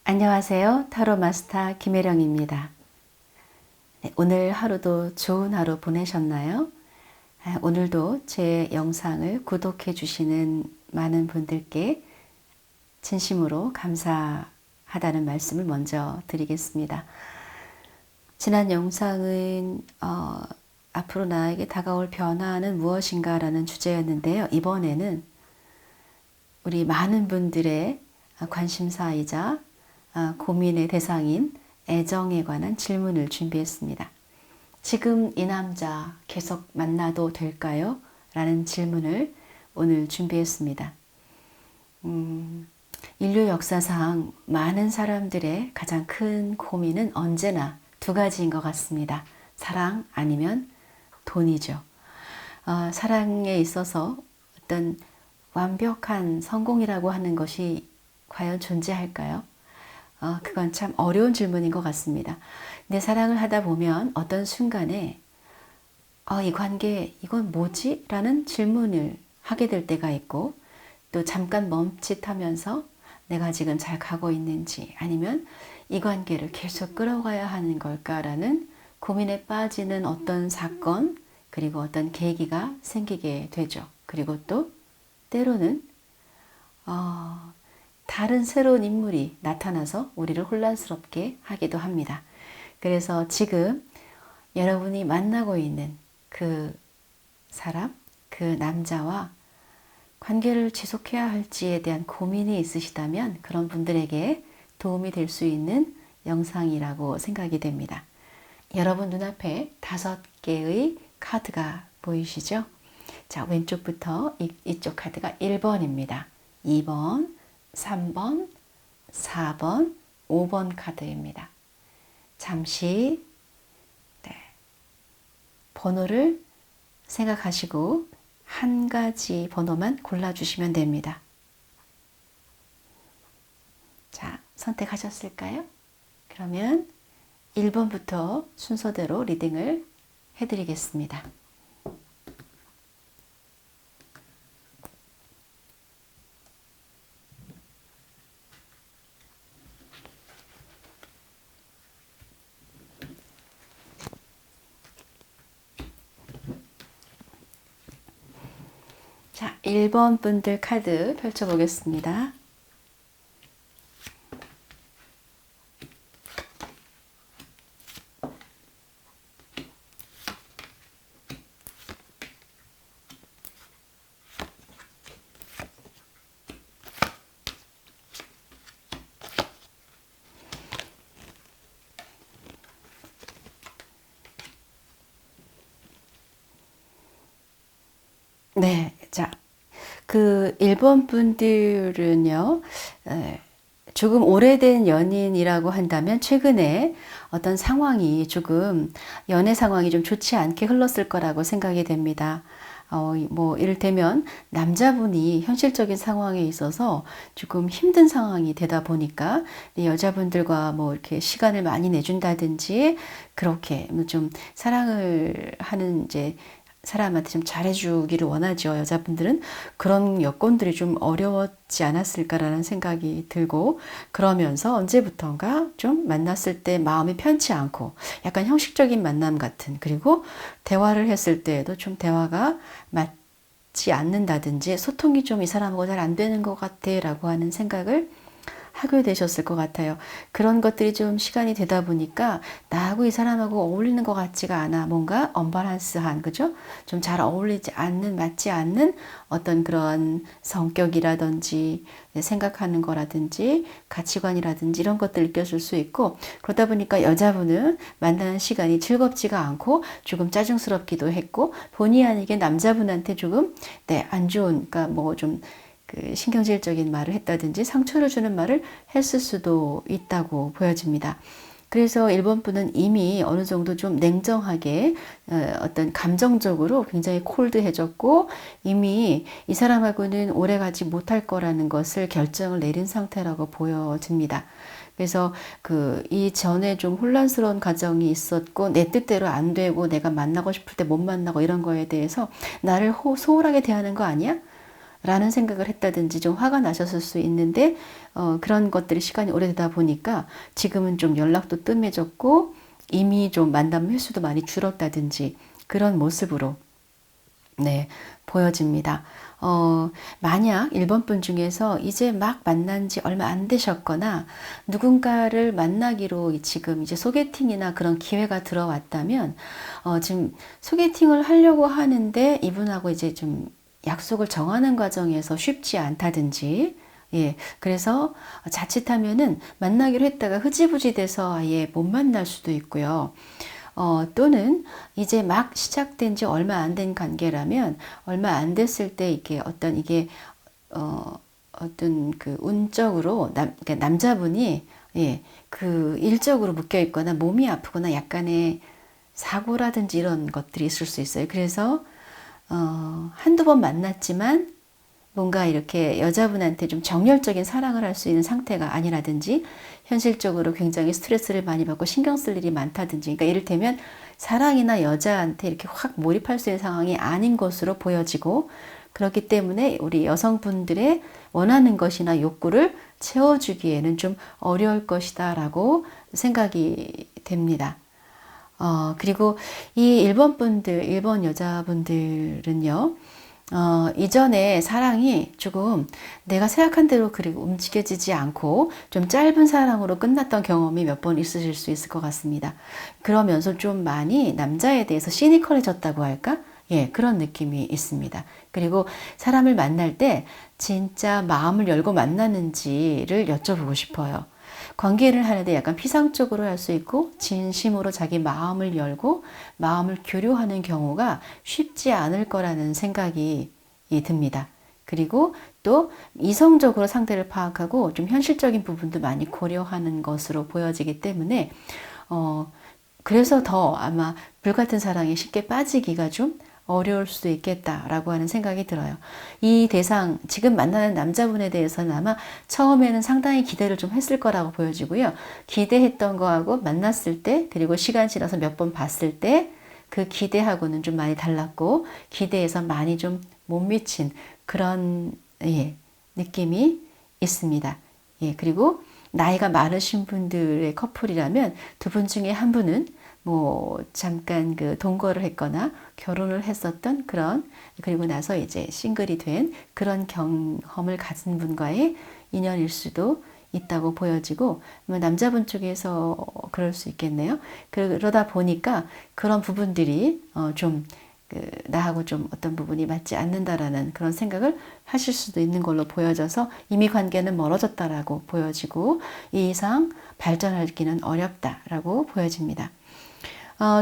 안녕하세요. 타로 마스터 김혜령입니다. 네, 오늘 하루도 좋은 하루 보내셨나요? 오늘도 제 영상을 구독해 주시는 많은 분들께 진심으로 감사하다는 말씀을 먼저 드리겠습니다. 지난 영상은 앞으로 나에게 다가올 변화는 무엇인가 라는 주제였는데요. 이번에는 우리 많은 분들의 관심사이자 고민의 대상인 애정에 관한 질문을 준비했습니다. 지금 이 남자 계속 만나도 될까요? 라는 질문을 오늘 준비했습니다. 인류 역사상 많은 사람들의 가장 큰 고민은 언제나 두 가지인 것 같습니다. 사랑 아니면 돈이죠. 사랑에 있어서 어떤 완벽한 성공이라고 하는 것이 과연 존재할까요? 그건 참 어려운 질문인 것 같습니다. 내 사랑을 하다 보면 어떤 순간에 이 관계 이건 뭐지? 라는 질문을 하게 될 때가 있고 또 잠깐 멈칫하면서 내가 지금 잘 가고 있는지 아니면 이 관계를 계속 끌어가야 하는 걸까라는 고민에 빠지는 어떤 사건 그리고 어떤 계기가 생기게 되죠. 그리고 또 때로는 다른 새로운 인물이 나타나서 우리를 혼란스럽게 하기도 합니다. 그래서 지금 여러분이 만나고 있는 그 사람, 그 남자와 관계를 지속해야 할지에 대한 고민이 있으시다면 그런 분들에게 도움이 될 수 있는 영상이라고 생각이 됩니다. 여러분 눈앞에 5개의 카드가 보이시죠? 자, 왼쪽부터 이쪽 카드가 1번입니다. 2번, 3번, 4번, 5번 카드입니다. 잠시 번호를 생각하시고 한 가지 번호만 골라주시면 됩니다. 자, 선택하셨을까요? 그러면 1번부터 순서대로 리딩을 해드리겠습니다. 자, 1번 분들 카드 펼쳐보겠습니다. 네, 자, 그 1번 분들은요, 조금 오래된 연인이라고 한다면 최근에 어떤 상황이 조금 연애 상황이 좀 좋지 않게 흘렀을 거라고 생각이 됩니다. 뭐 이를테면 남자분이 현실적인 상황에 있어서 조금 힘든 상황이 되다 보니까 여자분들과 뭐 이렇게 시간을 많이 내준다든지 그렇게 좀 사랑을 하는 이제 사람한테 좀 잘해주기를 원하죠. 여자분들은 그런 여건들이 좀 어려웠지 않았을까라는 생각이 들고 그러면서 언제부턴가 좀 만났을 때 마음이 편치 않고 약간 형식적인 만남 같은 그리고 대화를 했을 때에도 좀 대화가 맞지 않는다든지 소통이 좀 이 사람하고 잘 안 되는 것 같아 라고 하는 생각을 하게 되셨을 것 같아요. 그런 것들이 좀 시간이 되다 보니까 나하고 이 사람하고 어울리는 것 같지가 않아. 뭔가 언밸런스한, 그죠? 좀 잘 어울리지 않는, 맞지 않는 어떤 그런 성격이라든지 생각하는 거라든지 가치관이라든지 이런 것들 느껴질 수 있고 그러다 보니까 여자분은 만나는 시간이 즐겁지가 않고 조금 짜증스럽기도 했고 본의 아니게 남자분한테 조금 안 좋은, 그러니까 뭐좀 그 신경질적인 말을 했다든지 상처를 주는 말을 했을 수도 있다고 보여집니다. 그래서 1번 분은 이미 어느 정도 좀 냉정하게 어떤 감정적으로 굉장히 콜드해졌고 이미 이 사람하고는 오래가지 못할 거라는 것을 결정을 내린 상태라고 보여집니다. 그래서 그 이전에 좀 혼란스러운 과정이 있었고 내 뜻대로 안 되고 내가 만나고 싶을 때 못 만나고 이런 거에 대해서 나를 소홀하게 대하는 거 아니야? 라는 생각을 했다든지 좀 화가 나셨을 수 있는데 그런 것들이 시간이 오래되다 보니까 지금은 좀 연락도 뜸해졌고 이미 좀 만남 횟수도 많이 줄었다든지 그런 모습으로 네, 보여집니다. 만약 일본 분 중에서 이제 막 만난 지 얼마 안 되셨거나 누군가를 만나기로 지금 이제 소개팅이나 그런 기회가 들어왔다면, 지금 소개팅을 하려고 하는데 이분하고 이제 좀 약속을 정하는 과정에서 쉽지 않다든지, 예, 그래서 자칫하면은 만나기로 했다가 흐지부지 돼서 아예 못 만날 수도 있고요. 또는 이제 막 시작된 지 얼마 안 된 관계라면 얼마 안 됐을 때 이게 어떤 이게 어떤 그 운적으로 그러니까 남자분이 예, 그 일적으로 묶여 있거나 몸이 아프거나 약간의 사고라든지 이런 것들이 있을 수 있어요. 그래서 한두 번 만났지만 뭔가 이렇게 여자분한테 좀 정열적인 사랑을 할 수 있는 상태가 아니라든지 현실적으로 굉장히 스트레스를 많이 받고 신경 쓸 일이 많다든지, 그러니까 이를테면 사랑이나 여자한테 이렇게 확 몰입할 수 있는 상황이 아닌 것으로 보여지고, 그렇기 때문에 우리 여성분들의 원하는 것이나 욕구를 채워주기에는 좀 어려울 것이다 라고 생각이 됩니다. 그리고 이 일본 여자분들은요, 이전에 사랑이 조금 내가 생각한 대로 그리고 움직여지지 않고 좀 짧은 사랑으로 끝났던 경험이 몇 번 있으실 수 있을 것 같습니다. 그러면서 좀 많이 남자에 대해서 시니컬해졌다고 할까? 예, 그런 느낌이 있습니다. 그리고 사람을 만날 때 진짜 마음을 열고 만나는지를 여쭤보고 싶어요. 관계를 하는데 약간 피상적으로 할 수 있고 진심으로 자기 마음을 열고 마음을 교류하는 경우가 쉽지 않을 거라는 생각이 듭니다. 그리고 또 이성적으로 상대를 파악하고 좀 현실적인 부분도 많이 고려하는 것으로 보여지기 때문에 그래서 더 아마 불같은 사랑에 쉽게 빠지기가 좀 어려울 수도 있겠다라고 하는 생각이 들어요. 이 대상, 지금 만나는 남자분에 대해서는 아마 처음에는 상당히 기대를 좀 했을 거라고 보여지고요. 기대했던 거하고 만났을 때, 그리고 시간 지나서 몇 번 봤을 때, 그 기대하고는 좀 많이 달랐고, 기대에서 많이 좀 못 미친 그런, 예, 느낌이 있습니다. 예, 그리고 나이가 많으신 분들의 커플이라면 두 분 중에 한 분은 뭐 잠깐 그 동거를 했거나 결혼을 했었던 그런, 그리고 나서 이제 싱글이 된 그런 경험을 가진 분과의 인연일 수도 있다고 보여지고, 남자분 쪽에서 그럴 수 있겠네요. 그러다 보니까 그런 부분들이 좀 나하고 좀 어떤 부분이 맞지 않는다라는 그런 생각을 하실 수도 있는 걸로 보여져서 이미 관계는 멀어졌다라고 보여지고 이 이상 발전하기는 어렵다라고 보여집니다.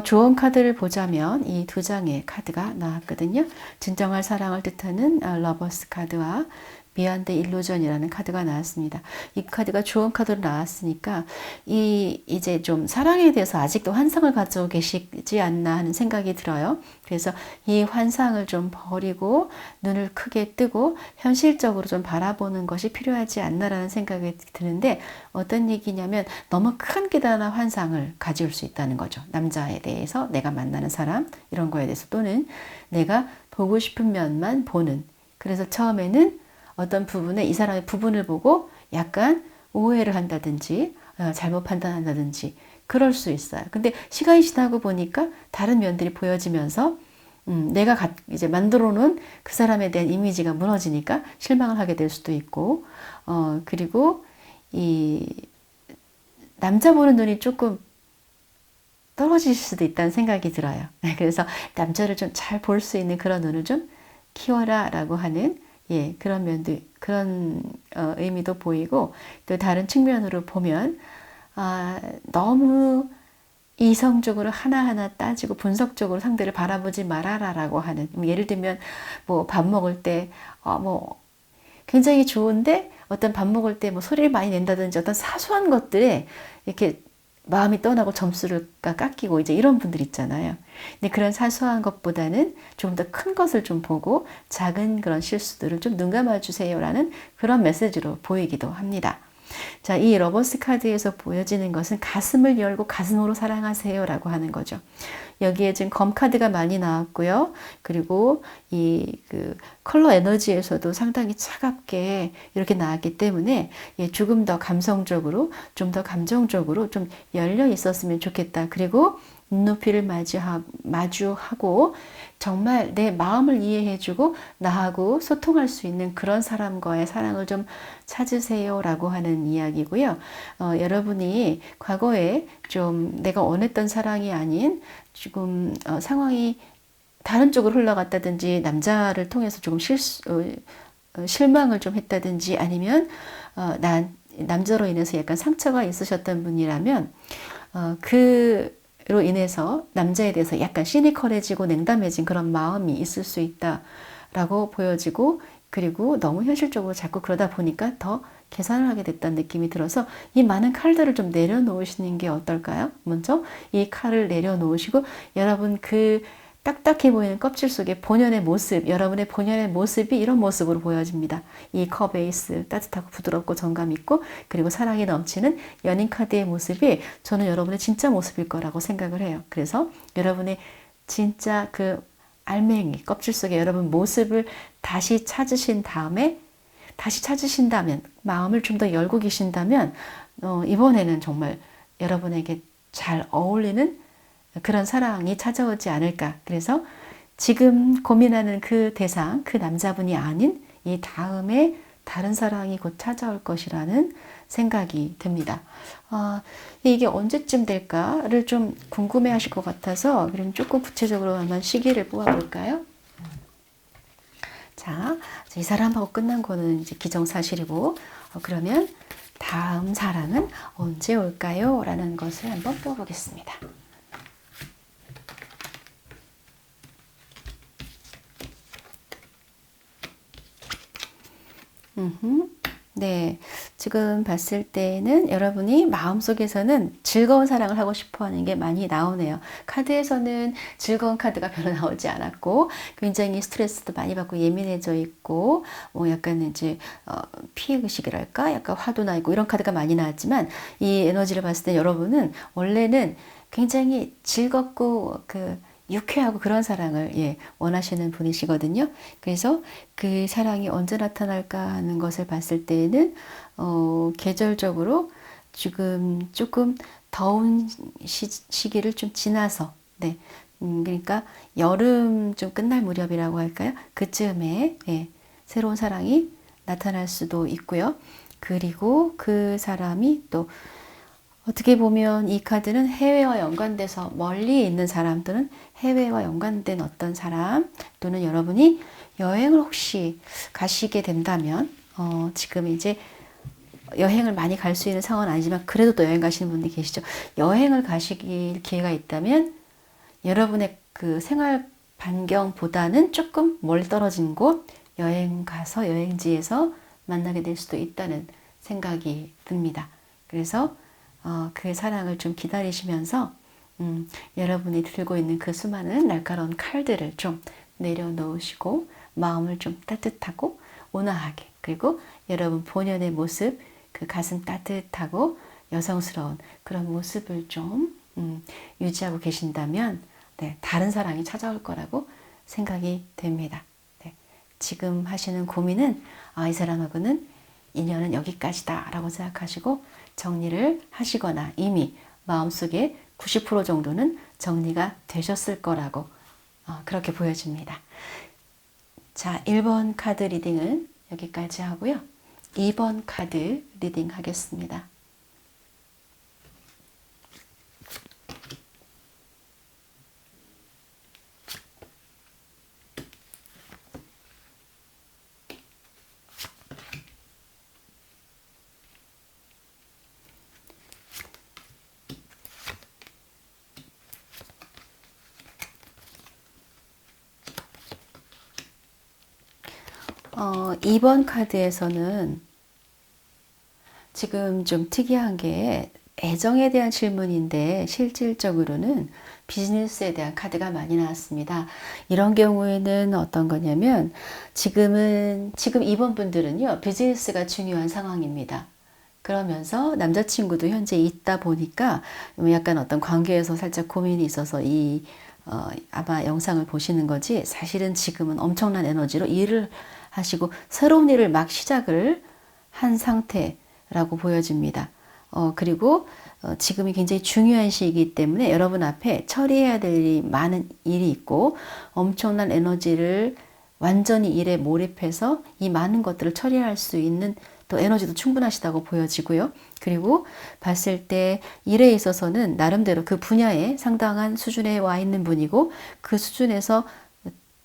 좋은 카드를 보자면 이 두 장의 카드가 나왔거든요. 진정한 사랑을 뜻하는 러버스 카드와 비욘드 일루전이라는 카드가 나왔습니다. 이 카드가 좋은 카드로 나왔으니까 이제 좀 사랑에 대해서 아직도 환상을 가지고 계시지 않나 하는 생각이 들어요. 그래서 이 환상을 좀 버리고 눈을 크게 뜨고 현실적으로 좀 바라보는 것이 필요하지 않나라는 생각이 드는데, 어떤 얘기냐면 너무 큰 기대나 환상을 가질 수 있다는 거죠. 남자에 대해서, 내가 만나는 사람 이런 거에 대해서, 또는 내가 보고 싶은 면만 보는, 그래서 처음에는 어떤 부분에 이 사람의 부분을 보고 약간 오해를 한다든지 잘못 판단한다든지 그럴 수 있어요. 근데 시간이 지나고 보니까 다른 면들이 보여지면서 내가 이제 만들어 놓은 그 사람에 대한 이미지가 무너지니까 실망을 하게 될 수도 있고, 그리고 이 남자 보는 눈이 조금 떨어질 수도 있다는 생각이 들어요. 그래서 남자를 좀 잘 볼 수 있는 그런 눈을 좀 키워라 라고 하는, 예, 그런 면도, 그런 의미도 보이고, 또 다른 측면으로 보면 너무 이성적으로 하나하나 따지고 분석적으로 상대를 바라보지 말아라라고 하는, 예를 들면 뭐 밥 먹을 때 뭐 굉장히 좋은데 어떤 밥 먹을 때 뭐 소리를 많이 낸다든지 어떤 사소한 것들에 이렇게 마음이 떠나고 점수를 깎이고 이제 이런 분들 있잖아요. 근데 그런 사소한 것보다는 조금 더 큰 것을 좀 보고 작은 그런 실수들을 좀 눈 감아 주세요라는 그런 메시지로 보이기도 합니다. 자, 이 러버스 카드에서 보여지는 것은 가슴을 열고 가슴으로 사랑하세요 라고 하는 거죠. 여기에 지금 검 카드가 많이 나왔고요. 그리고 이 컬러 에너지에서도 상당히 차갑게 이렇게 나왔기 때문에 조금 더 감성적으로, 좀 더 감정적으로 좀 열려 있었으면 좋겠다. 그리고 눈높이를 마주하고 정말 내 마음을 이해해주고 나하고 소통할 수 있는 그런 사람과의 사랑을 좀 찾으세요 라고 하는 이야기고요. 여러분이 과거에 좀 내가 원했던 사랑이 아닌 지금 상황이 다른 쪽으로 흘러갔다든지 남자를 통해서 조금 실망을 좀 했다든지 아니면 남자로 인해서 약간 상처가 있으셨던 분이라면 그로 인해서 남자에 대해서 약간 시니컬해지고 냉담해진 그런 마음이 있을 수 있다라고 보여지고, 그리고 너무 현실적으로 자꾸 그러다 보니까 더 계산을 하게 됐다는 느낌이 들어서 이 많은 칼들을 좀 내려놓으시는 게 어떨까요? 먼저 이 칼을 내려놓으시고 여러분 그 딱딱해 보이는 껍질 속에 본연의 모습, 여러분의 본연의 모습이 이런 모습으로 보여집니다. 이 컵 에이스, 따뜻하고 부드럽고 정감 있고 그리고 사랑이 넘치는 연인 카드의 모습이 저는 여러분의 진짜 모습일 거라고 생각을 해요. 그래서 여러분의 진짜 그 알맹이, 껍질 속에 여러분 모습을 다시 찾으신다면, 마음을 좀 더 열고 계신다면 이번에는 정말 여러분에게 잘 어울리는 그런 사랑이 찾아오지 않을까. 그래서 지금 고민하는 그 대상, 그 남자분이 아닌 이 다음에 다른 사랑이 곧 찾아올 것이라는 생각이 듭니다. 이게 언제쯤 될까를 좀 궁금해 하실 것 같아서 그럼 조금 구체적으로 한번 시기를 뽑아볼까요? 자, 이 사람하고 끝난 거는 이제 기정사실이고, 그러면 다음 사랑은 언제 올까요? 라는 것을 한번 뽑아보겠습니다. 네, 지금 봤을 때는 여러분이 마음속에서는 즐거운 사랑을 하고 싶어 하는 게 많이 나오네요. 카드에서는 즐거운 카드가 별로 나오지 않았고 굉장히 스트레스도 많이 받고 예민해져 있고 뭐 약간 이제 피해의식이랄까 약간 화도 나 있고 이런 카드가 많이 나왔지만 이 에너지를 봤을 때 여러분은 원래는 굉장히 즐겁고 유쾌하고 그런 사랑을 원하시는 분이시거든요. 그래서 그 사랑이 언제 나타날까 하는 것을 봤을 때에는 계절적으로 지금 조금 더운 시기를 좀 지나서 그러니까 여름 좀 끝날 무렵이라고 할까요? 그쯤에 새로운 사랑이 나타날 수도 있고요. 그리고 그 사람이 또 어떻게 보면 이 카드는 해외와 연관돼서 멀리 있는 사람들은 해외와 연관된 어떤 사람 또는 여러분이 여행을 혹시 가시게 된다면 지금 이제 여행을 많이 갈 수 있는 상황은 아니지만 그래도 또 여행 가시는 분들이 계시죠. 여행을 가시길 기회가 있다면 여러분의 그 생활 반경보다는 조금 멀리 떨어진 곳 여행 가서 여행지에서 만나게 될 수도 있다는 생각이 듭니다. 그래서 그 사랑을 좀 기다리시면서 여러분이 들고 있는 그 수많은 날카로운 칼들을 좀 내려놓으시고 마음을 좀 따뜻하고 온화하게 그리고 여러분 본연의 모습 그 가슴 따뜻하고 여성스러운 그런 모습을 좀 유지하고 계신다면 다른 사랑이 찾아올 거라고 생각이 됩니다. 지금 하시는 고민은 이 사람하고는 인연은 여기까지다 라고 생각하시고 정리를 하시거나 이미 마음속에 90% 정도는 정리가 되셨을 거라고 그렇게 보여집니다. 자, 1번 카드 리딩은 여기까지 하고요. 2번 카드 리딩 하겠습니다. 어, 2번 카드에서는 지금 좀 특이한 게 애정에 대한 질문인데 실질적으로는 비즈니스에 대한 카드가 많이 나왔습니다. 이런 경우에는 어떤 거냐면 지금 2번 분들은요 비즈니스가 중요한 상황입니다. 그러면서 남자친구도 현재 있다 보니까 약간 어떤 관계에서 살짝 고민이 있어서 아마 영상을 보시는 거지, 사실은 지금은 엄청난 에너지로 일을 하시고 새로운 일을 막 시작을 한 상태라고 보여집니다. 그리고 지금이 굉장히 중요한 시기이기 때문에 여러분 앞에 처리해야 될 일이 많은 일이 있고 엄청난 에너지를 완전히 일에 몰입해서 이 많은 것들을 처리할 수 있는 또 에너지도 충분하시다고 보여지고요. 그리고 봤을 때 일에 있어서는 나름대로 그 분야에 상당한 수준에 와 있는 분이고 그 수준에서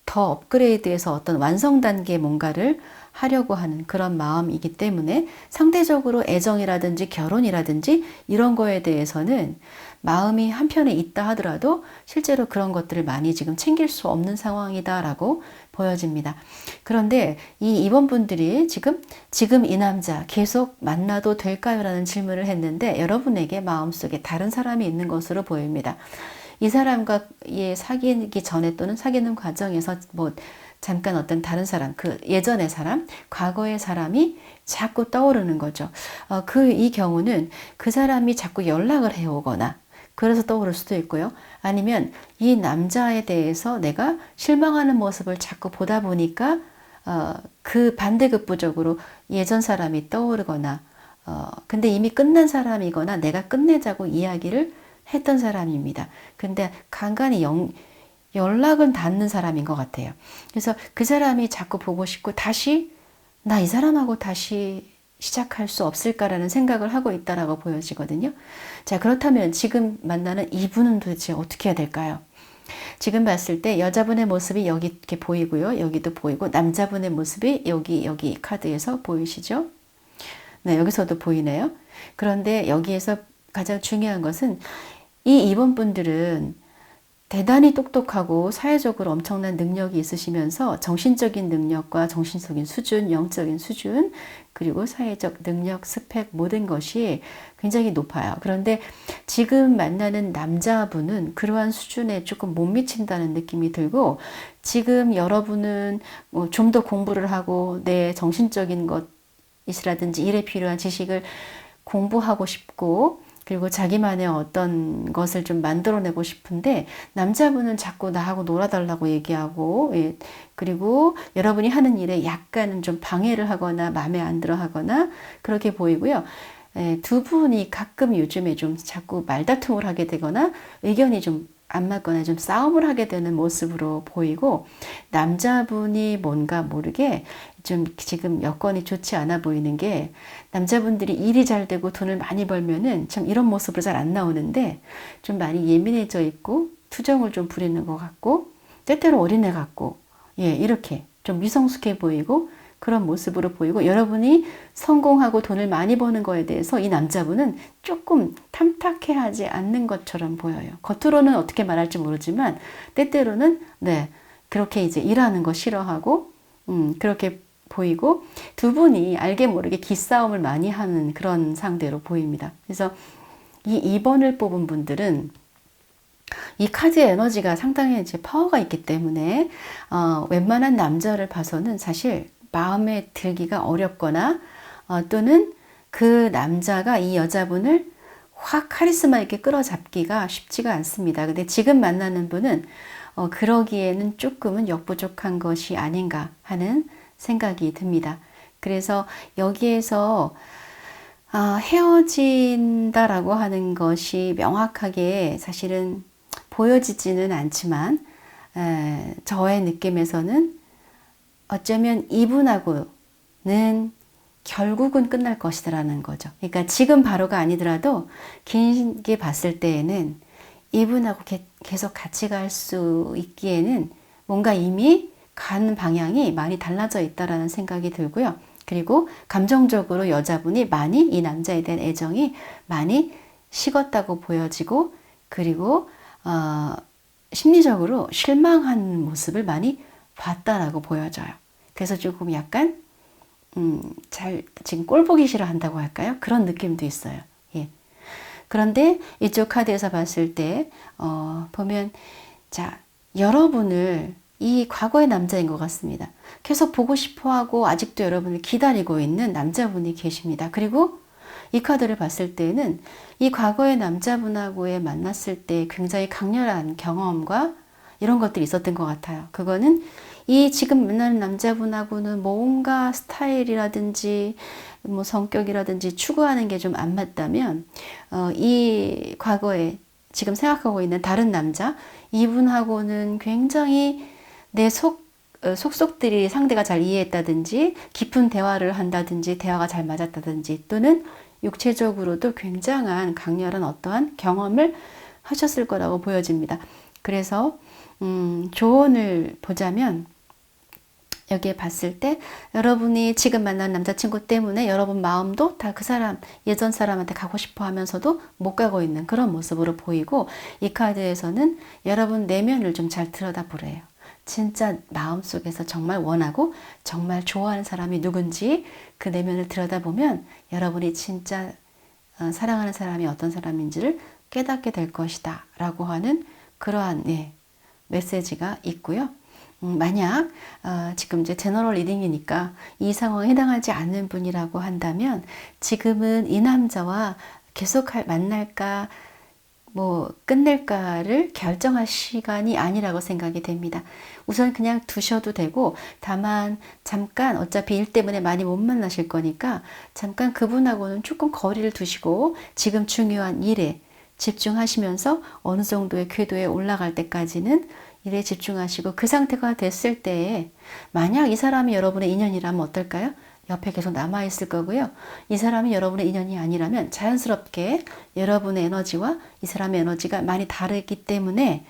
더 업그레이드해서 어떤 완성 단계의 뭔가를 하려고 하는 그런 마음이기 때문에 상대적으로 애정이라든지 결혼이라든지 이런 거에 대해서는 마음이 한편에 있다 하더라도 실제로 그런 것들을 많이 지금 챙길 수 없는 상황이다라고 보여집니다. 그런데 이 이번분들이 지금 이 남자 계속 만나도 될까요? 라는 질문을 했는데 여러분에게 마음속에 다른 사람이 있는 것으로 보입니다. 이 사람과 사귀기 전에 또는 사귀는 과정에서 잠깐 어떤 다른 사람, 그 예전의 사람, 과거의 사람이 자꾸 떠오르는 거죠. 이 경우는 그 사람이 자꾸 연락을 해오거나 그래서 떠오를 수도 있고요. 아니면 이 남자에 대해서 내가 실망하는 모습을 자꾸 보다 보니까 그 반대급부적으로 예전 사람이 떠오르거나 근데 이미 끝난 사람이거나 내가 끝내자고 이야기를 했던 사람입니다. 근데 간간히 연락은 닿는 사람인 것 같아요. 그래서 그 사람이 자꾸 보고 싶고 다시 나 이 사람하고 다시 시작할 수 없을까라는 생각을 하고 있다라고 보여지거든요. 자, 그렇다면 지금 만나는 이분은 도대체 어떻게 해야 될까요? 지금 봤을 때 여자분의 모습이 여기 이렇게 보이고요. 여기도 보이고 남자분의 모습이 여기 카드에서 보이시죠? 네, 여기서도 보이네요. 그런데 여기에서 가장 중요한 것은 이 2번 분들은 대단히 똑똑하고 사회적으로 엄청난 능력이 있으시면서 정신적인 능력과 정신적인 수준, 영적인 수준, 그리고 사회적 능력, 스펙 모든 것이 굉장히 높아요. 그런데 지금 만나는 남자분은 그러한 수준에 조금 못 미친다는 느낌이 들고 지금 여러분은 좀 더 공부를 하고 내 정신적인 것이라든지 일에 필요한 지식을 공부하고 싶고 그리고 자기만의 어떤 것을 좀 만들어내고 싶은데 남자분은 자꾸 나하고 놀아달라고 얘기하고 그리고 여러분이 하는 일에 약간은 좀 방해를 하거나 마음에 안 들어 하거나 그렇게 보이고요. 두 분이 가끔 요즘에 좀 자꾸 말다툼을 하게 되거나 의견이 좀 안 맞거나 좀 싸움을 하게 되는 모습으로 보이고 남자분이 뭔가 모르게 좀 지금 여건이 좋지 않아 보이는 게 남자분들이 일이 잘 되고 돈을 많이 벌면은 참 이런 모습으로 잘 안 나오는데 좀 많이 예민해져 있고 투정을 좀 부리는 것 같고 때때로 어린애 같고 이렇게 좀 미성숙해 보이고 그런 모습으로 보이고 여러분이 성공하고 돈을 많이 버는 거에 대해서 이 남자분은 조금 탐탁해하지 않는 것처럼 보여요. 겉으로는 어떻게 말할지 모르지만 때때로는 그렇게 이제 일하는 거 싫어하고 그렇게 보이고 두 분이 알게 모르게 기싸움을 많이 하는 그런 상대로 보입니다. 그래서 이 2번을 뽑은 분들은 이 카드의 에너지가 상당히 이제 파워가 있기 때문에 웬만한 남자를 봐서는 사실 마음에 들기가 어렵거나 또는 그 남자가 이 여자분을 확 카리스마 있게 끌어잡기가 쉽지가 않습니다. 근데 지금 만나는 분은 그러기에는 조금은 역부족한 것이 아닌가 하는 생각이 듭니다. 그래서 여기에서 헤어진다라고 하는 것이 명확하게 사실은 보여지지는 않지만 저의 느낌에서는 어쩌면 이분하고는 결국은 끝날 것이라는 거죠. 그러니까 지금 바로가 아니더라도 길게 봤을 때에는 이분하고 계속 같이 갈 수 있기에는 뭔가 이미 가는 방향이 많이 달라져 있다라는 생각이 들고요. 그리고 감정적으로 여자분이 많이 이 남자에 대한 애정이 많이 식었다고 보여지고 그리고 심리적으로 실망한 모습을 많이 봤다라고 보여져요. 그래서 조금 약간 지금 꼴 보기 싫어한다고 할까요? 그런 느낌도 있어요. 그런데 이쪽 카드에서 봤을 때 보면 자 여러분을 이 과거의 남자인 것 같습니다. 계속 보고 싶어하고 아직도 여러분을 기다리고 있는 남자분이 계십니다. 그리고 이 카드를 봤을 때는 이 과거의 남자분하고의 만났을 때 굉장히 강렬한 경험과 이런 것들이 있었던 것 같아요. 그거는 이 지금 만나는 남자분하고는 뭔가 스타일이라든지 뭐 성격이라든지 추구하는 게 좀 안 맞다면 이 과거에 지금 생각하고 있는 다른 남자 이분하고는 굉장히 내 속속들이 상대가 잘 이해했다든지 깊은 대화를 한다든지 대화가 잘 맞았다든지 또는 육체적으로도 굉장한 강렬한 어떠한 경험을 하셨을 거라고 보여집니다. 그래서 조언을 보자면 여기에 봤을 때 여러분이 지금 만난 남자친구 때문에 여러분 마음도 다 그 사람 예전 사람한테 가고 싶어 하면서도 못 가고 있는 그런 모습으로 보이고 이 카드에서는 여러분 내면을 좀 잘 들여다보래요. 진짜 마음속에서 정말 원하고 정말 좋아하는 사람이 누군지 그 내면을 들여다보면 여러분이 진짜 사랑하는 사람이 어떤 사람인지를 깨닫게 될 것이다 라고 하는 그러한 메시지가 있고요. 만약 지금 이제 제너럴 리딩이니까 이 상황에 해당하지 않는 분이라고 한다면 지금은 이 남자와 계속 만날까 뭐 끝낼까를 결정할 시간이 아니라고 생각이 됩니다. 우선 그냥 두셔도 되고 다만 잠깐 어차피 일 때문에 많이 못 만나실 거니까 잠깐 그분하고는 조금 거리를 두시고 지금 중요한 일에 집중하시면서 어느 정도의 궤도에 올라갈 때까지는 일에 집중하시고 그 상태가 됐을 때에 만약 이 사람이 여러분의 인연이라면 어떨까요? 옆에 계속 남아있을 거고요. 이 사람이 여러분의 인연이 아니라면 자연스럽게 여러분의 에너지와 이 사람의 에너지가 많이 다르기 때문에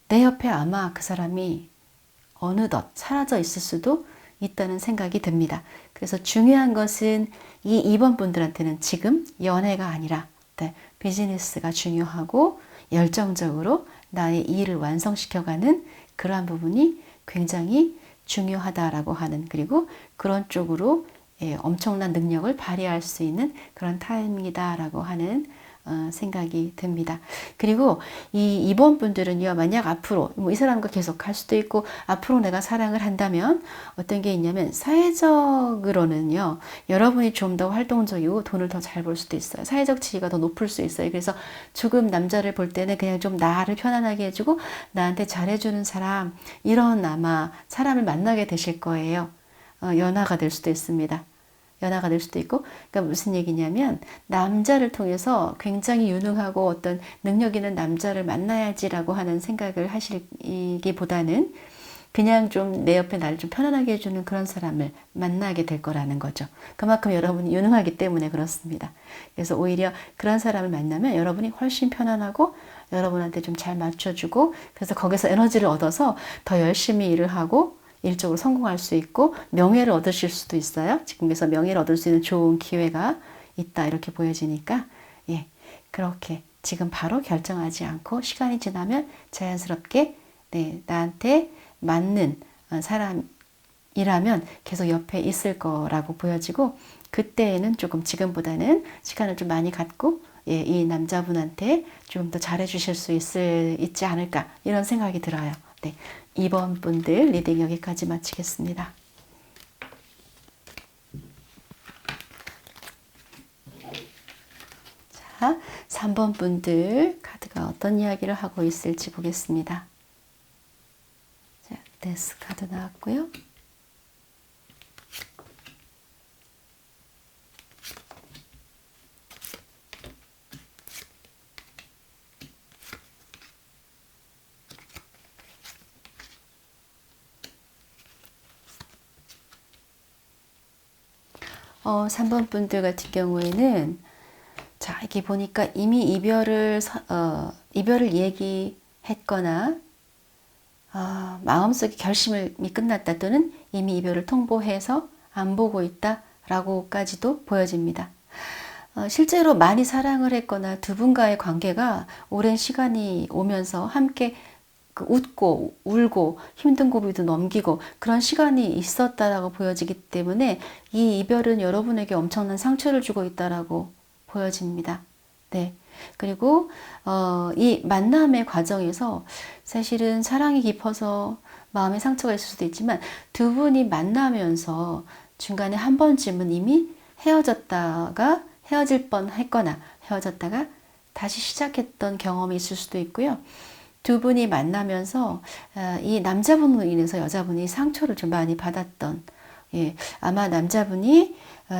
내 옆에 아마 그 사람이 어느덧 사라져 있을 수도 있다는 생각이 듭니다. 그래서 중요한 것은 이 2번 분들한테는 지금 연애가 아니라 비즈니스가 중요하고 열정적으로 나의 일을 완성시켜가는 그러한 부분이 굉장히 중요하다라고 하는 그리고 그런 쪽으로 엄청난 능력을 발휘할 수 있는 그런 타이밍이다라고 하는 생각이 듭니다. 그리고 이 2번 분들은요, 만약 앞으로 뭐 이 사람과 계속 갈 수도 있고 앞으로 내가 사랑을 한다면 어떤 게 있냐면 사회적으로는요, 여러분이 좀 더 활동적이고 돈을 더 잘 벌 수도 있어요. 사회적 지위가 더 높을 수 있어요. 그래서 조금 남자를 볼 때는 그냥 좀 나를 편안하게 해주고 나한테 잘해주는 사람 이런 아마 사람을 만나게 되실 거예요. 연하가 될 수도 있습니다. 연하가 될 수도 있고, 그러니까 무슨 얘기냐면 남자를 통해서 굉장히 유능하고 어떤 능력 있는 남자를 만나야지라고 하는 생각을 하시기보다는 그냥 좀 내 옆에 나를 좀 편안하게 해주는 그런 사람을 만나게 될 거라는 거죠. 그만큼 여러분이 유능하기 때문에 그렇습니다. 그래서 오히려 그런 사람을 만나면 여러분이 훨씬 편안하고 여러분한테 좀 잘 맞춰주고 그래서 거기서 에너지를 얻어서 더 열심히 일을 하고 일적으로 성공할 수 있고 명예를 얻으실 수도 있어요. 지금에서 명예를 얻을 수 있는 좋은 기회가 있다 이렇게 보여지니까 그렇게 지금 바로 결정하지 않고 시간이 지나면 자연스럽게 나한테 맞는 사람이라면 계속 옆에 있을 거라고 보여지고 그때에는 조금 지금보다는 시간을 좀 많이 갖고 이 남자분한테 좀 더 잘해 주실 수 있지 않을까 이런 생각이 들어요. 2번 분들 리딩 여기까지 마치겠습니다. 자, 3번 분들 카드가 어떤 이야기를 하고 있을지 보겠습니다. 자, 데스 카드 나왔고요. 어, 3번 분들 같은 경우에는 자, 이렇게 보니까 이미 이별을 얘기했거나 마음속에 결심이 끝났다 또는 이미 이별을 통보해서 안 보고 있다라고까지도 보여집니다. 실제로 많이 사랑을 했거나 두 분과의 관계가 오랜 시간이 오면서 함께 웃고 울고 힘든 고비도 넘기고 그런 시간이 있었다라고 보여지기 때문에 이 이별은 여러분에게 엄청난 상처를 주고 있다라고 보여집니다. 네. 그리고 이 만남의 과정에서 사실은 사랑이 깊어서 마음에 상처가 있을 수도 있지만 두 분이 만나면서 중간에 한 번쯤은 이미 헤어졌다가 헤어질 뻔 했거나 헤어졌다가 다시 시작했던 경험이 있을 수도 있고요. 두 분이 만나면서 이 남자분으로 인해서 여자분이 상처를 좀 많이 받았던, 예, 아마 남자분이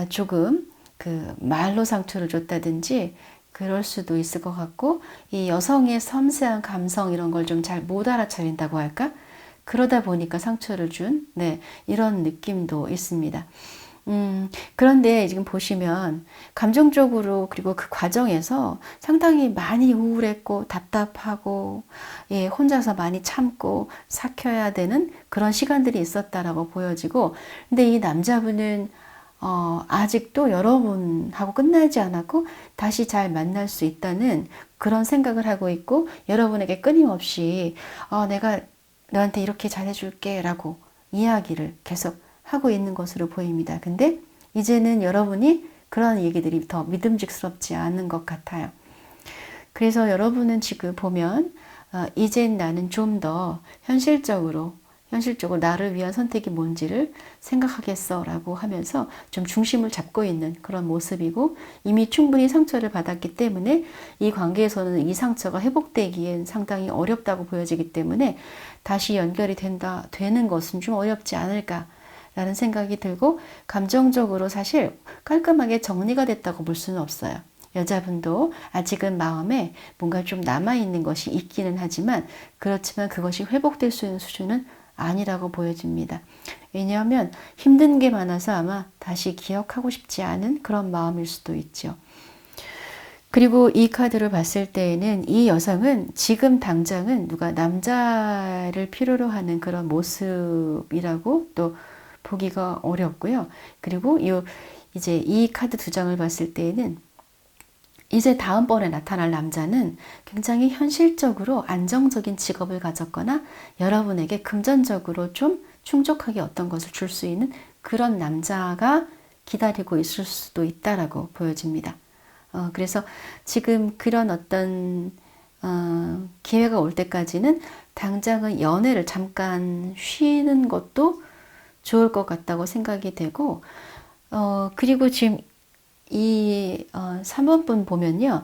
조금 그 말로 상처를 줬다든지 그럴 수도 있을 것 같고, 이 여성의 섬세한 감성 이런 걸 좀 잘 못 알아차린다고 할까? 그러다 보니까 상처를 준, 네, 이런 느낌도 있습니다. 그런데 지금 보시면 감정적으로 그리고 그 과정에서 상당히 많이 우울했고 답답하고, 예, 혼자서 많이 참고 삭혀야 되는 그런 시간들이 있었다라고 보여지고, 근데 이 남자분은 아직도 여러분하고 끝나지 않았고 다시 잘 만날 수 있다는 그런 생각을 하고 있고, 여러분에게 끊임없이 내가 너한테 이렇게 잘해줄게 라고 이야기를 계속 하고 있는 것으로 보입니다. 근데 이제는 여러분이 그런 얘기들이 더 믿음직스럽지 않은 것 같아요. 그래서 여러분은 지금 보면 이젠 나는 좀 더 현실적으로 나를 위한 선택이 뭔지를 생각하겠어 라고 하면서 좀 중심을 잡고 있는 그런 모습이고, 이미 충분히 상처를 받았기 때문에 이 관계에서는 이 상처가 회복되기엔 상당히 어렵다고 보여지기 때문에 다시 연결이 되는 것은 좀 어렵지 않을까 라는 생각이 들고, 감정적으로 사실 깔끔하게 정리가 됐다고 볼 수는 없어요. 여자분도 아직은 마음에 뭔가 좀 남아있는 것이 있기는 하지만, 그렇지만 그것이 회복될 수 있는 수준은 아니라고 보여집니다. 왜냐하면 힘든 게 많아서 아마 다시 기억하고 싶지 않은 그런 마음일 수도 있죠. 그리고 이 카드를 봤을 때에는 이 여성은 지금 당장은 누가 남자를 필요로 하는 그런 모습이라고 또 보기가 어렵고요. 그리고 이제 이 카드 두 장을 봤을 때에는 이제 다음번에 나타날 남자는 굉장히 현실적으로 안정적인 직업을 가졌거나 여러분에게 금전적으로 좀 충족하게 어떤 것을 줄 수 있는 그런 남자가 기다리고 있을 수도 있다라고 보여집니다. 그래서 지금 그런 어떤 기회가 올 때까지는 당장은 연애를 잠깐 쉬는 것도 좋을 것 같다고 생각이 되고, 그리고 지금 이 3번 분 보면요,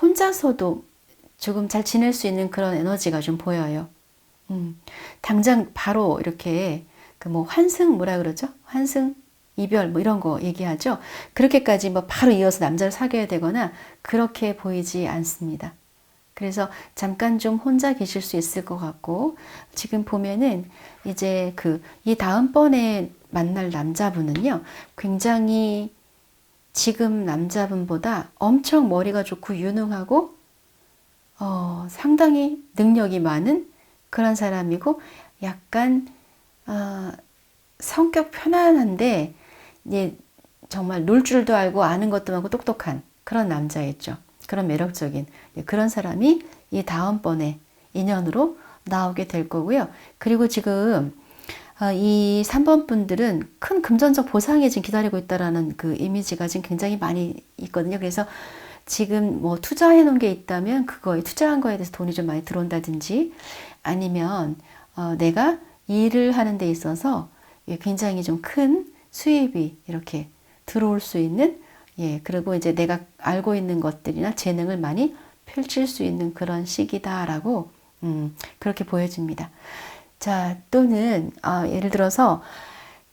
혼자서도 조금 잘 지낼 수 있는 그런 에너지가 좀 보여요. 당장 바로 이렇게 그 뭐 환승 뭐라 그러죠? 환승 이별 뭐 이런 거 얘기하죠. 그렇게까지 뭐 바로 이어서 남자를 사귀어야 되거나 그렇게 보이지 않습니다. 그래서 잠깐 좀 혼자 계실 수 있을 것 같고, 지금 보면은 이제 이 다음번에 만날 남자분은요, 굉장히 지금 남자분보다 엄청 머리가 좋고 유능하고, 상당히 능력이 많은 그런 사람이고, 약간, 성격 편안한데, 예, 정말 놀 줄도 알고 아는 것도 많고 똑똑한 그런 남자였죠. 그런 매력적인 그런 사람이 이 다음번에 인연으로 나오게 될 거고요. 그리고 지금 이 3번 분들은 큰 금전적 보상이 지금 기다리고 있다라는 그 이미지가 지금 굉장히 많이 있거든요. 그래서 지금 뭐 투자해 놓은 게 있다면 그거에 투자한 거에 대해서 돈이 좀 많이 들어온다든지, 아니면 내가 일을 하는 데 있어서 굉장히 좀 큰 수입이 이렇게 들어올 수 있는, 예, 그리고 이제 내가 알고 있는 것들이나 재능을 많이 펼칠 수 있는 그런 시기다라고 그렇게 보여집니다. 자, 또는 예를 들어서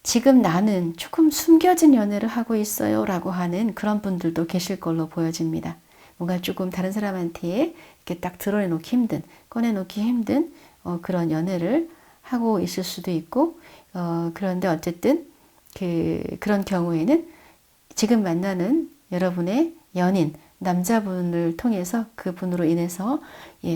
지금 나는 조금 숨겨진 연애를 하고 있어요 라고 하는 그런 분들도 계실 걸로 보여집니다. 뭔가 조금 다른 사람한테 이렇게 딱 드러내놓기 힘든, 꺼내놓기 힘든 그런 연애를 하고 있을 수도 있고, 그런데 어쨌든 그런 경우에는 지금 만나는 여러분의 연인, 남자분을 통해서 그분으로 인해서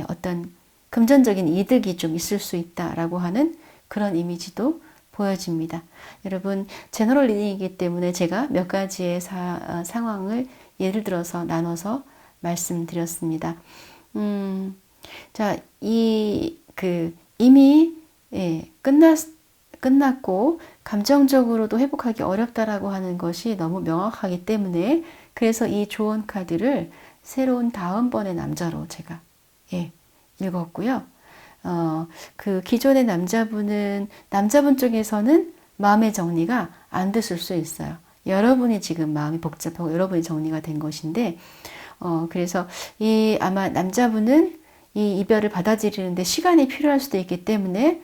어떤 금전적인 이득이 좀 있을 수 있다라고 하는 그런 이미지도 보여집니다. 여러분, 제너럴 리딩이기 때문에 제가 몇 가지의 상황을 예를 들어서 나눠서 말씀드렸습니다. 자, 이미 끝났고 감정적으로도 회복하기 어렵다라고 하는 것이 너무 명확하기 때문에, 그래서 이 조언 카드를 새로운 다음번의 남자로 제가 읽었고요. 그 기존의 남자분 쪽에서는 마음의 정리가 안 됐을 수 있어요. 여러분이 지금 마음이 복잡하고 여러분이 정리가 된 것인데, 그래서 아마 남자분은 이 이별을 받아들이는데 시간이 필요할 수도 있기 때문에,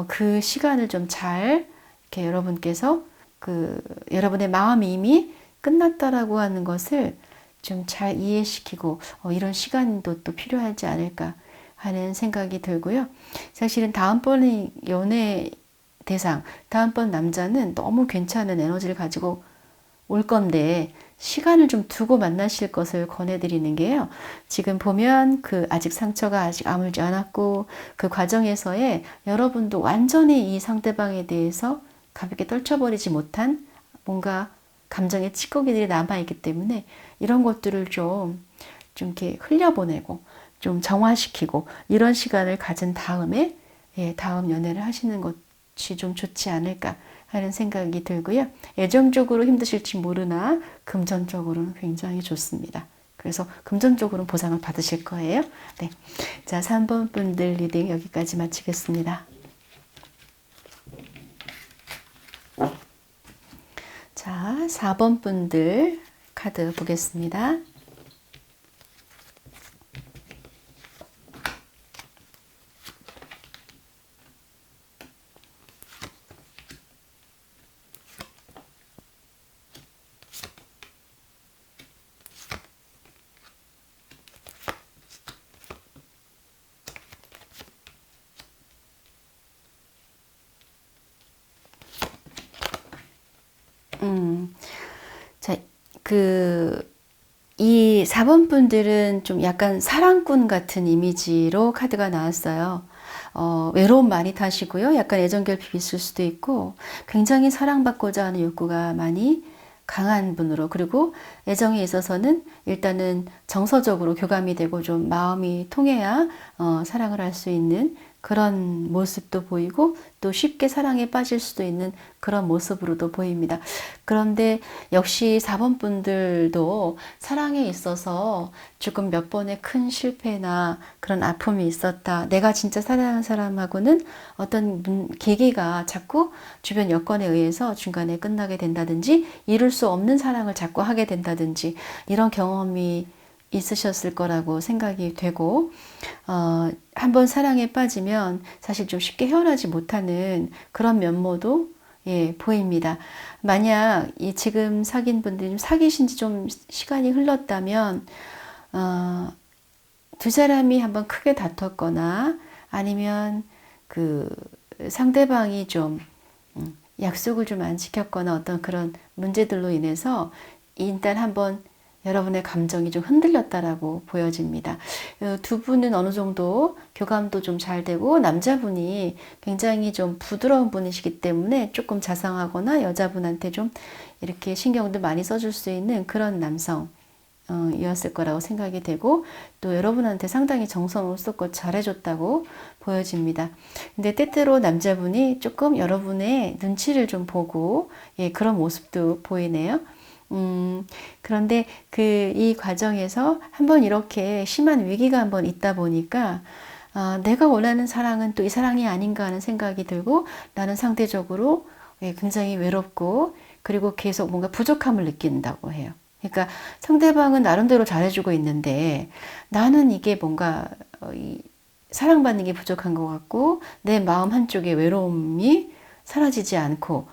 그 시간을 좀 잘, 이렇게 여러분께서 여러분의 마음이 이미 끝났다라고 하는 것을 좀 잘 이해시키고, 이런 시간도 또 필요하지 않을까 하는 생각이 들고요. 사실은 다음번 연애 대상, 다음번 남자는 너무 괜찮은 에너지를 가지고 올 건데, 시간을 좀 두고 만나실 것을 권해드리는 게요. 지금 보면 아직 상처가 아직 아물지 않았고, 그 과정에서의 여러분도 완전히 이 상대방에 대해서 가볍게 떨쳐버리지 못한 뭔가 감정의 찌꺼기들이 남아있기 때문에 이런 것들을 좀 이렇게 흘려보내고 좀 정화시키고 이런 시간을 가진 다음에 다음 연애를 하시는 것이 좀 좋지 않을까 하는 생각이 들고요. 애정적으로 힘드실지 모르나 금전적으로는 굉장히 좋습니다. 그래서 금전적으로는 보상을 받으실 거예요. 네. 자, 3번 분들 리딩 여기까지 마치겠습니다. 자, 4번 분들 카드 보겠습니다. 자, 이 4번 분들은 좀 약간 사랑꾼 같은 이미지로 카드가 나왔어요. 외로움 많이 타시고요. 약간 애정결핍이 있을 수도 있고, 굉장히 사랑받고자 하는 욕구가 많이 강한 분으로, 그리고 애정에 있어서는 일단은 정서적으로 교감이 되고 좀 마음이 통해야 사랑을 할 수 있는 그런 모습도 보이고, 또 쉽게 사랑에 빠질 수도 있는 그런 모습으로도 보입니다. 그런데 역시 4번 분들도 사랑에 있어서 조금 몇 번의 큰 실패나 그런 아픔이 있었다. 내가 진짜 사랑하는 사람하고는 어떤 계기가 자꾸 주변 여건에 의해서 중간에 끝나게 된다든지, 이룰 수 없는 사랑을 자꾸 하게 된다든지, 이런 경험이 있으셨을 거라고 생각이 되고, 한번 사랑에 빠지면 사실 좀 쉽게 헤어나지 못하는 그런 면모도 보입니다. 만약 지금 사귄 분들이 사귀신 지 좀 시간이 흘렀다면, 두 사람이 한번 크게 다퉜거나, 아니면 상대방이 좀 약속을 좀 안 지켰거나 어떤 그런 문제들로 인해서 일단 한번 여러분의 감정이 좀 흔들렸다라고 보여집니다. 두 분은 어느 정도 교감도 좀 잘 되고, 남자분이 굉장히 좀 부드러운 분이시기 때문에 조금 자상하거나 여자분한테 좀 이렇게 신경도 많이 써줄 수 있는 그런 남성이었을 거라고 생각이 되고, 또 여러분한테 상당히 정성을 쏟고 잘해줬다고 보여집니다. 근데 때때로 남자분이 조금 여러분의 눈치를 좀 보고 그런 모습도 보이네요. 그런데 이 과정에서 한번 이렇게 심한 위기가 한번 있다 보니까, 내가 원하는 사랑은 또 이 사랑이 아닌가 하는 생각이 들고, 나는 상대적으로 굉장히 외롭고, 그리고 계속 뭔가 부족함을 느낀다고 해요. 그러니까 상대방은 나름대로 잘해주고 있는데, 나는 이게 뭔가 사랑받는 게 부족한 것 같고, 내 마음 한쪽에 외로움이 사라지지 않고,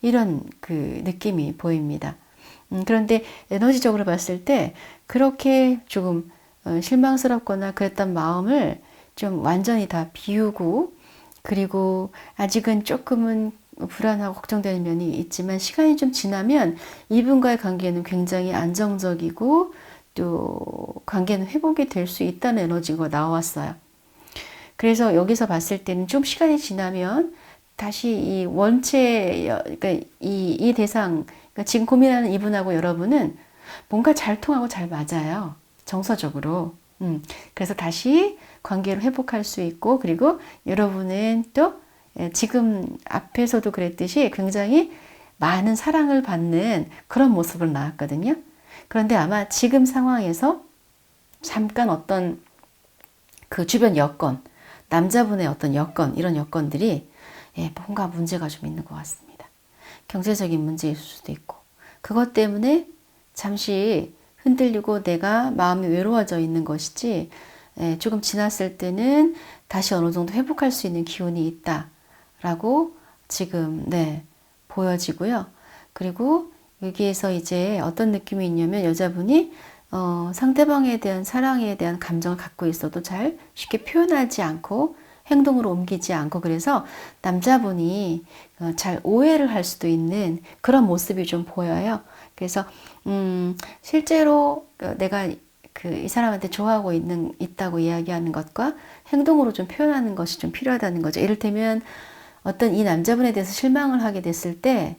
이런 느낌이 보입니다. 그런데 에너지적으로 봤을 때 그렇게 조금 실망스럽거나 그랬던 마음을 좀 완전히 다 비우고, 그리고 아직은 조금은 불안하고 걱정되는 면이 있지만, 시간이 좀 지나면 이분과의 관계는 굉장히 안정적이고, 또 관계는 회복이 될 수 있다는 에너지가 나왔어요. 그래서 여기서 봤을 때는 좀 시간이 지나면 다시 이 원체, 그러니까 이 대상, 그러니까 지금 고민하는 이분하고 여러분은 뭔가 잘 통하고 잘 맞아요. 정서적으로. 그래서 다시 관계를 회복할 수 있고, 그리고 여러분은 또 지금 앞에서도 그랬듯이 굉장히 많은 사랑을 받는 그런 모습을 나왔거든요. 그런데 아마 지금 상황에서 잠깐 어떤 주변 여건, 남자분의 어떤 여건, 이런 여건들이 뭔가 문제가 좀 있는 것 같습니다. 경제적인 문제일 수도 있고, 그것 때문에 잠시 흔들리고 내가 마음이 외로워져 있는 것이지, 조금 지났을 때는 다시 어느 정도 회복할 수 있는 기운이 있다라고 지금 보여지고요. 그리고 여기에서 이제 어떤 느낌이 있냐면 여자분이 상대방에 대한 사랑에 대한 감정을 갖고 있어도 잘 쉽게 표현하지 않고 행동으로 옮기지 않고, 그래서 남자분이 잘 오해를 할 수도 있는 그런 모습이 좀 보여요. 그래서 실제로 내가 이 사람한테 좋아하고 있다고 이야기하는 것과 행동으로 좀 표현하는 것이 좀 필요하다는 거죠. 이를테면 어떤 이 남자분에 대해서 실망을 하게 됐을 때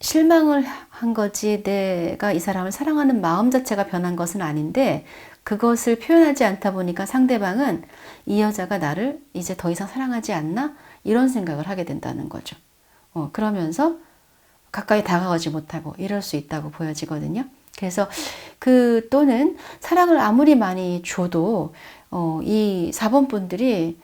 실망을 한 거지 내가 이 사람을 사랑하는 마음 자체가 변한 것은 아닌데, 그것을 표현하지 않다 보니까 상대방은 이 여자가 나를 이제 더 이상 사랑하지 않나? 이런 생각을 하게 된다는 거죠. 그러면서 가까이 다가가지 못하고 이럴 수 있다고 보여지거든요. 그래서 또는 사랑을 아무리 많이 줘도 이 4번 분들이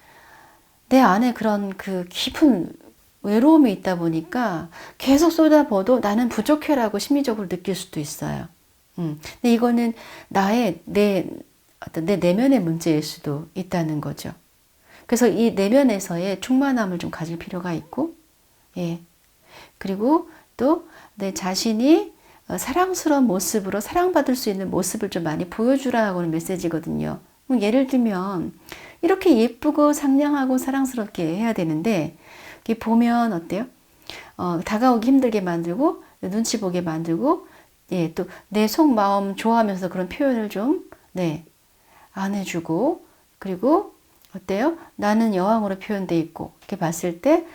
내 안에 그런 깊은 외로움이 있다 보니까 계속 쏟아부어도 나는 부족해라고 심리적으로 느낄 수도 있어요. 근데 이거는 내 내면의 문제일 수도 있다는 거죠. 그래서 이 내면에서의 충만함을 좀 가질 필요가 있고, 그리고 또 내 자신이 사랑스러운 모습으로 사랑받을 수 있는 모습을 좀 많이 보여주라고 하는 메시지거든요. 예를 들면 이렇게 예쁘고 상냥하고 사랑스럽게 해야 되는데, 이게 보면 어때요? 다가오기 힘들게 만들고 눈치 보게 만들고, 또 내 속마음 좋아하면서 그런 표현을 좀 안 해주고, 그리고 어때요? 나는 여왕으로 표현돼 있고, 이렇게 봤을 때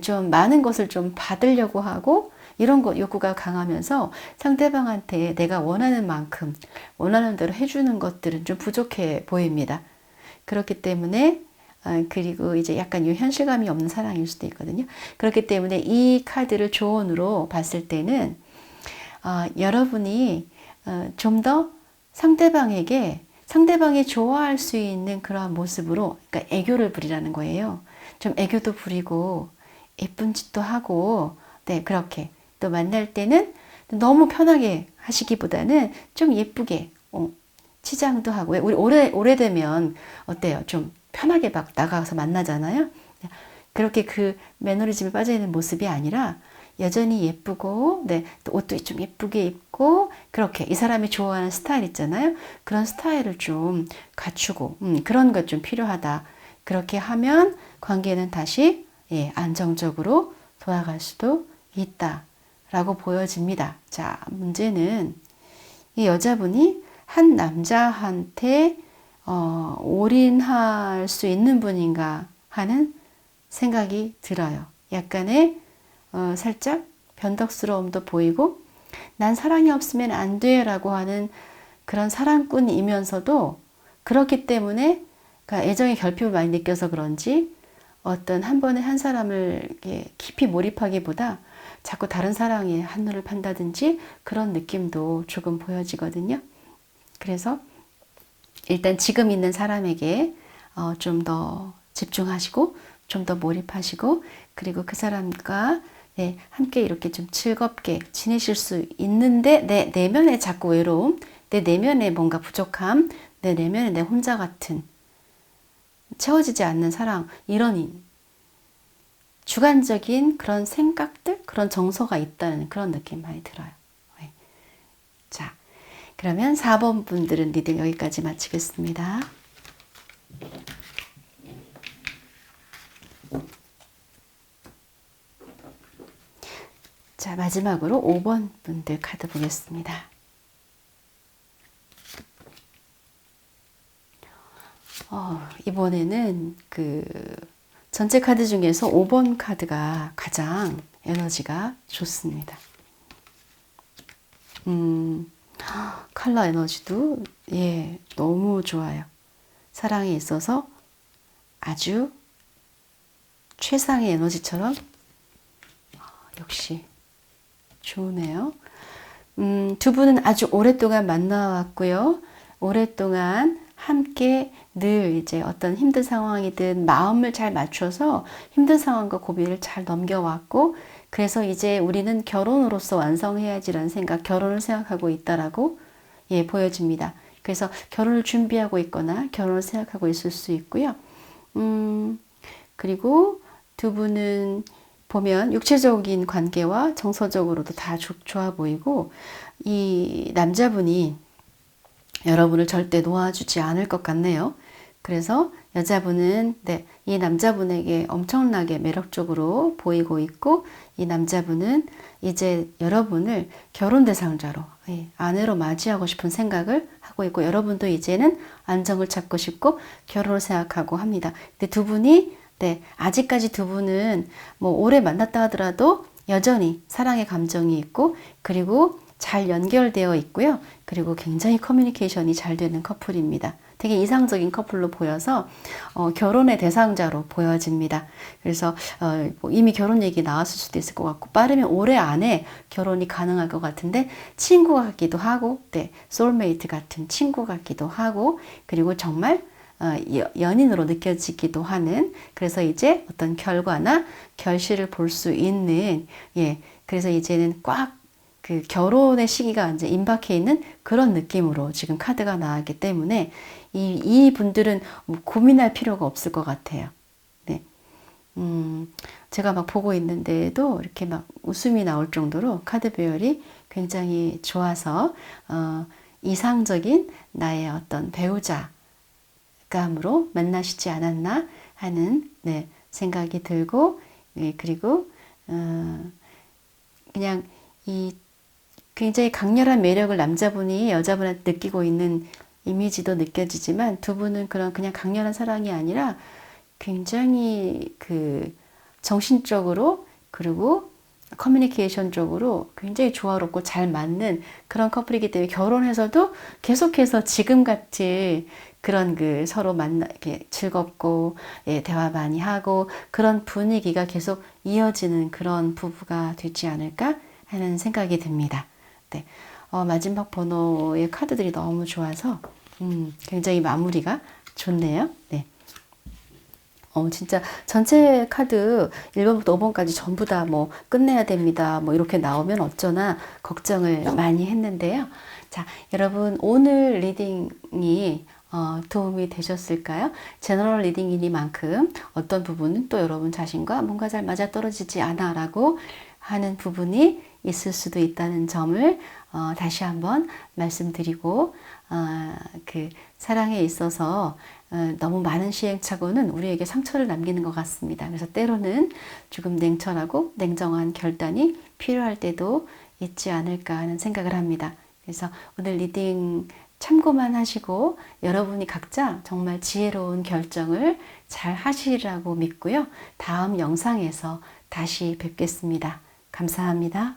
좀 많은 것을 좀 받으려고 하고 이런 거 욕구가 강하면서 상대방한테 내가 원하는 만큼 원하는 대로 해주는 것들은 좀 부족해 보입니다. 그렇기 때문에 그리고 이제 약간 현실감이 없는 사랑일 수도 있거든요. 그렇기 때문에 이 카드를 조언으로 봤을 때는 여러분이 좀 더 상대방이 좋아할 수 있는 그러한 모습으로, 그러니까 애교를 부리라는 거예요. 좀 애교도 부리고 예쁜 짓도 하고, 그렇게 또 만날 때는 너무 편하게 하시기보다는 좀 예쁘게 치장도 하고, 우리 오래되면 어때요? 좀 편하게 막 나가서 만나잖아요. 그렇게 매너리즘에 빠져있는 모습이 아니라 여전히 예쁘고, 또 옷도 좀 예쁘게 입고, 그렇게 이 사람이 좋아하는 스타일 있잖아요. 그런 스타일을 좀 갖추고, 그런 것 좀 필요하다. 그렇게 하면 관계는 다시 안정적으로 돌아갈 수도 있다라고 보여집니다. 자, 문제는 이 여자분이 한 남자한테 올인할 수 있는 분인가 하는 생각이 들어요. 약간의 살짝 변덕스러움도 보이고, 난 사랑이 없으면 안 돼 라고 하는 그런 사랑꾼이면서도, 그렇기 때문에 그러니까 애정의 결핍을 많이 느껴서 그런지 어떤 한 번에 한 사람을 깊이 몰입하기보다 자꾸 다른 사랑에 한눈을 판다든지 그런 느낌도 조금 보여지거든요. 그래서 일단 지금 있는 사람에게 좀 더 집중하시고 좀 더 몰입하시고, 그리고 그 사람과 함께 이렇게 좀 즐겁게 지내실 수 있는데, 내 내면에 자꾸 외로움, 내 내면에 뭔가 부족함, 내 내면에 내 혼자 같은 채워지지 않는 사랑, 이런 주관적인 그런 생각들, 그런 정서가 있다는 그런 느낌 많이 들어요. 자, 그러면 4번 분들은 리딩 여기까지 마치겠습니다. 자, 마지막으로 5번 분들 카드 보겠습니다. 이번에는 전체 카드 중에서 5번 카드가 가장 에너지가 좋습니다. 컬러 에너지도 너무 좋아요. 사랑에 있어서 아주 최상의 에너지처럼 역시 좋으네요. 두 분은 아주 오랫동안 만나왔고요. 오랫동안 함께 늘 이제 어떤 힘든 상황이든 마음을 잘 맞춰서 힘든 상황과 고비를 잘 넘겨왔고, 그래서 이제 우리는 결혼으로서 완성해야지라는 결혼을 생각하고 있다라고 예, 보여집니다. 그래서 결혼을 준비하고 있거나 결혼을 생각하고 있을 수 있고요. 그리고 두 분은 보면 육체적인 관계와 정서적으로도 다 좋아 보이고, 이 남자분이 여러분을 절대 놓아주지 않을 것 같네요. 그래서 여자분은 네, 이 남자분에게 엄청나게 매력적으로 보이고 있고, 이 남자분은 이제 여러분을 결혼 대상자로, 아내로 맞이하고 싶은 생각을 하고 있고, 여러분도 이제는 안정을 찾고 싶고 결혼을 생각하고 합니다. 근데 두 분이 네, 아직까지 두 분은 뭐 오래 만났다 하더라도 여전히 사랑의 감정이 있고, 그리고 잘 연결되어 있고요. 그리고 굉장히 커뮤니케이션이 잘 되는 커플입니다. 되게 이상적인 커플로 보여서 결혼의 대상자로 보여집니다. 그래서 뭐 이미 결혼 얘기 나왔을 수도 있을 것 같고, 빠르면 올해 안에 결혼이 가능할 것 같은데, 친구 같기도 하고, 네, 소울메이트 같은 친구 같기도 하고, 그리고 정말 연인으로 느껴지기도 하는, 그래서 이제 어떤 결과나 결실을 볼 수 있는, 예, 그래서 이제는 꽉 그 결혼의 시기가 이제 임박해 있는 그런 느낌으로 지금 카드가 나왔기 때문에 이 분들은 뭐 고민할 필요가 없을 것 같아요. 네. 제가 막 보고 있는데도 이렇게 막 웃음이 나올 정도로 카드 배열이 굉장히 좋아서 이상적인 나의 어떤 배우자감으로 만나시지 않았나 하는 네, 생각이 들고, 네, 그리고 그냥 이 굉장히 강렬한 매력을 남자분이 여자분한테 느끼고 있는 이미지도 느껴지지만, 두 분은 그냥 강렬한 사랑이 아니라 굉장히 그 정신적으로 그리고 커뮤니케이션적으로 굉장히 조화롭고 잘 맞는 그런 커플이기 때문에 결혼해서도 계속해서 지금같이 그런 그 서로 이렇게 즐겁고, 예, 대화 많이 하고 그런 분위기가 계속 이어지는 그런 부부가 되지 않을까 하는 생각이 듭니다. 네. 마지막 번호의 카드들이 너무 좋아서 굉장히 마무리가 좋네요. 네. 진짜 전체 카드 1번부터 5번까지 전부 다 뭐 끝내야 됩니다, 뭐 이렇게 나오면 어쩌나 걱정을 많이 했는데요. 자, 여러분 오늘 리딩이 도움이 되셨을까요? 제너럴 리딩이니만큼 어떤 부분은 또 여러분 자신과 뭔가 잘 맞아떨어지지 않아 라고 하는 부분이 있을 수도 있다는 점을 다시 한번 말씀드리고, 그 사랑에 있어서 너무 많은 시행착오는 우리에게 상처를 남기는 것 같습니다. 그래서 때로는 조금 냉철하고 냉정한 결단이 필요할 때도 있지 않을까 하는 생각을 합니다. 그래서 오늘 리딩 참고만 하시고 여러분이 각자 정말 지혜로운 결정을 잘 하시리라고 믿고요. 다음 영상에서 다시 뵙겠습니다. 감사합니다.